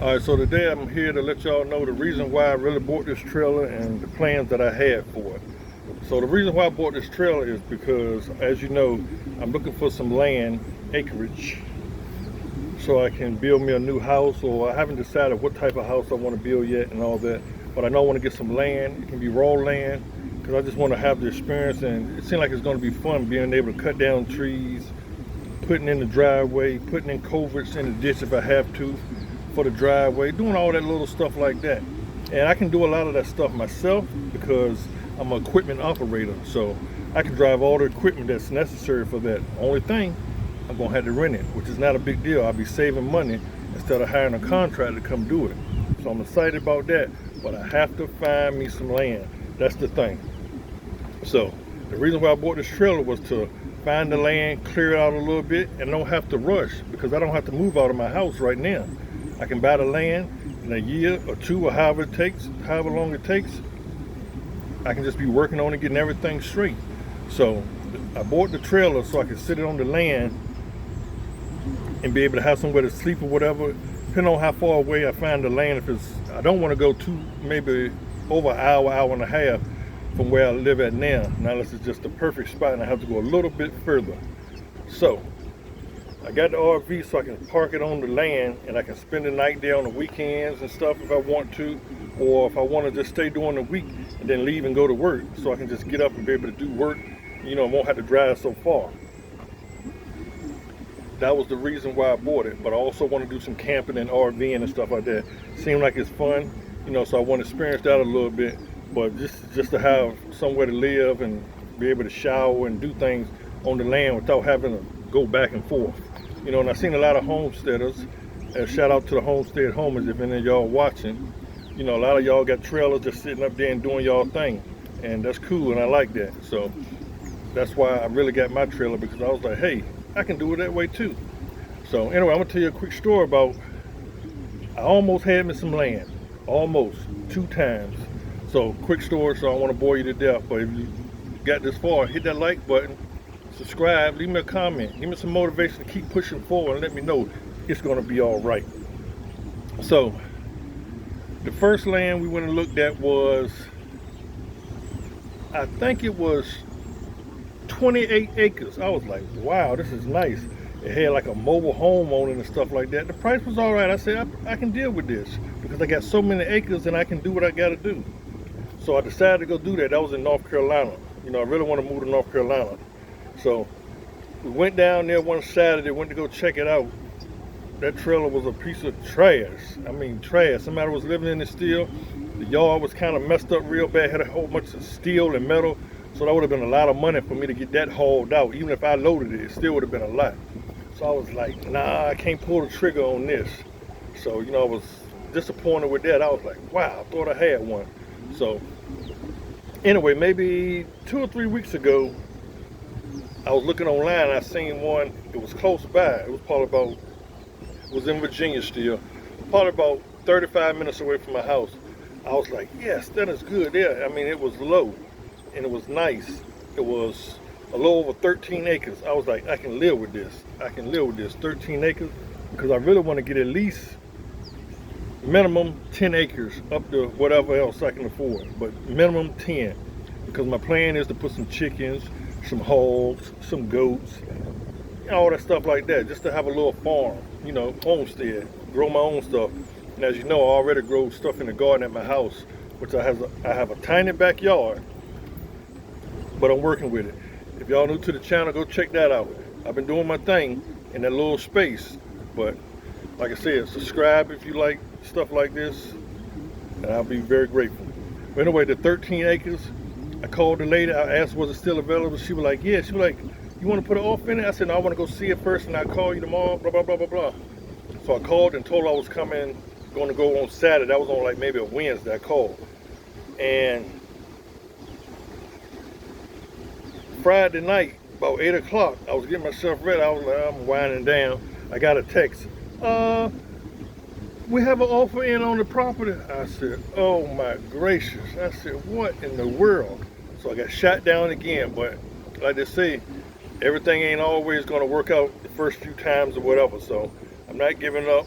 All right, so today I'm here to let y'all know the reason why I really bought this trailer and the plans that I had for it. So the reason why I bought this trailer is because, as you know, I'm looking for some land acreage so I can build me a new house, or I haven't decided what type of house I want to build yet and all that. But I know I want to get some land. It can be raw land because I just want to have the experience, and it seems like it's going to be fun being able to cut down trees, putting in the driveway, putting in culverts in the ditch if I have to for the driveway, doing all that little stuff like that. And I can do a lot of that stuff myself because I'm an equipment operator, so I can drive all the equipment that's necessary for that. Only thing, I'm gonna have to rent it, which is not a big deal. I'll be saving money instead of hiring a contractor to come do it. So I'm excited about that, but I have to find me some land. That's the thing. So the reason why I bought this trailer was to find the land, clear it out a little bit, and don't have to rush because I don't have to move out of my house right now. I can buy the land in a year or two or however it takes, however long it takes. I can just be working on it, getting everything straight. So I bought the trailer so I can sit it on the land and be able to have somewhere to sleep or whatever, depending on how far away I find the land. If it's, I don't want to go maybe over an hour, hour and a half from where I live at now. Now this is just the perfect spot and I have to go a little bit further. So I got the RV so I can park it on the land and I can spend the night there on the weekends and stuff if I want to, or if I want to just stay during the week and then leave and go to work, so I can just get up and be able to do work, you know, won't have to drive so far. That was the reason why I bought it, but I also want to do some camping and RVing and stuff like that. Seemed like it's fun, you know, so I want to experience that a little bit, but just to have somewhere to live and be able to shower and do things on the land without having to go back and forth. You know, and I've seen a lot of homesteaders, and shout out to the homestead homers if any of y'all watching. You know, a lot of y'all got trailers just sitting up there and doing y'all thing, and that's cool, and I like that. So that's why I really got my trailer, because I was like, hey, I can do it that way too. So anyway, I'm gonna tell you a quick story about, I almost had me some land, almost 2 times. So quick story, so I don't want to bore you to death, but if you got this far, hit that like button, subscribe, leave me a comment, give me some motivation to keep pushing forward and let me know it's going to be all right. So the first land we went and looked at was, I think it was 28 acres. I was like, wow, this is nice. It had like a mobile home on it and stuff like that. The price was all right. I said, I can deal with this because I got so many acres and I can do what I got to do. So I decided to go do that. That was in North Carolina. You know, I really want to move to North Carolina. So we went down there one Saturday, went to go check it out. That trailer was a piece of trash. I mean, trash. Somebody was living in it still. The yard was kind of messed up real bad, had a whole bunch of steel and metal. So that would have been a lot of money for me to get that hauled out. Even if I loaded it, it still would have been a lot. So I was like, nah, I can't pull the trigger on this. So, you know, I was disappointed with that. I was like, wow, I thought I had one. So anyway, maybe 2 or 3 weeks ago, I was looking online and I seen one. It was close by. It was probably about, it was in Virginia still, probably about 35 minutes away from my house. I was like, yes, that is good. Yeah, I mean, it was low and it was nice. It was a little over 13 acres. I was like, I can live with this. I can live with this 13 acres because I really want to get at least minimum 10 acres up to whatever else I can afford, but minimum 10, because my plan is to put some chickens, some hogs, some goats, all that stuff like that, just to have a little farm, you know, homestead, grow my own stuff. And as you know, I already grow stuff in the garden at my house, which I have a tiny backyard, but I'm working with it. If y'all new to the channel, go check that out. I've been doing my thing in that little space, but like I said, subscribe if you like stuff like this, and I'll be very grateful. But anyway, the 13 acres, I called the lady, I asked was it still available. She was like, yeah. She was like, you want to put an offer in it? I said, no, I want to go see it first and I'll call you tomorrow, blah, blah, blah, blah, blah. So I called and told her I was going to go on Saturday. That was on like maybe a Wednesday. I called. And Friday night, about 8 o'clock, I was getting myself ready. I was like, I'm winding down. I got a text. We have an offer in on the property. I said, oh my gracious. I said, what in the world? So I got shot down again, but like they say, everything ain't always going to work out the first few times or whatever. So I'm not giving up.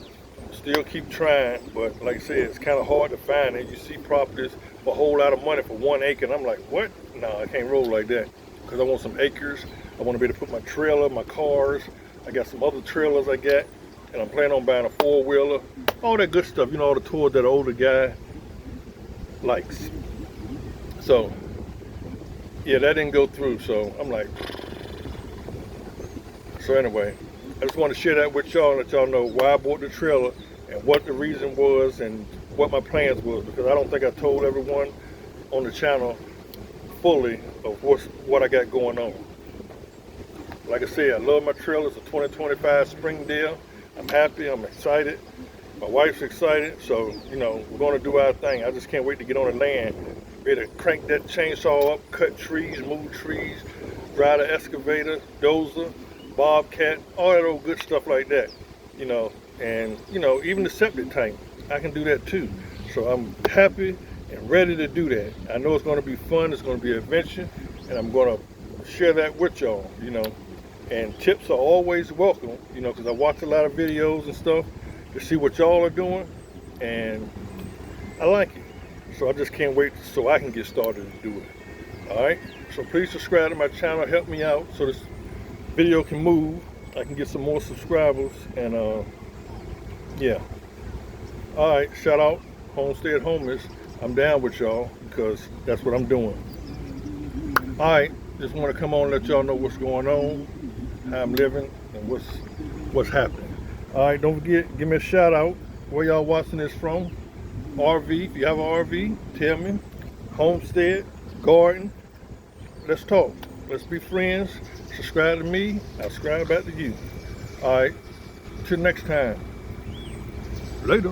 still keep trying, but like I said, it's kind of hard to find it. You see properties for a whole lot of money for 1 acre, and I'm like, what? No, I can't roll like that, because I want some acres. I want to be able to put my trailer, my cars. I got some other trailers I got, and I'm planning on buying a 4-wheeler, all that good stuff, you know, all the tours that an older guy likes. So yeah, that didn't go through, so I'm like, so anyway, I just want to share that with y'all and let y'all know why I bought the trailer and what the reason was and what my plans was, because I don't think I told everyone on the channel fully of what I got going on. Like I said, I love my trailer. It's a 2025 Springdale. I'm happy, I'm excited. My wife's excited, so, you know, we're gonna do our thing. I just can't wait to get on the land, ready to crank that chainsaw up, cut trees, move trees, drive the excavator, dozer, bobcat, all that old good stuff like that, you know. And, you know, even the septic tank, I can do that too. So I'm happy and ready to do that. I know it's gonna be fun, it's gonna be an adventure, and I'm gonna share that with y'all, you know. And tips are always welcome, you know, because I watch a lot of videos and stuff to see what y'all are doing, and I like it. So I just can't wait so I can get started to do it. All right, so please subscribe to my channel, help me out so this video can move, I can get some more subscribers, and yeah. All right, shout out Homestead Homeless. I'm down with y'all because that's what I'm doing. All right, just want to come on and let y'all know what's going on, how I'm living, and what's happening. All right, don't forget, give me a shout out where y'all watching this from. RV, if you have an RV, tell me. Homestead, garden, let's talk. Let's be friends. Subscribe to me, I'll subscribe back to you. All right, till next time. Later.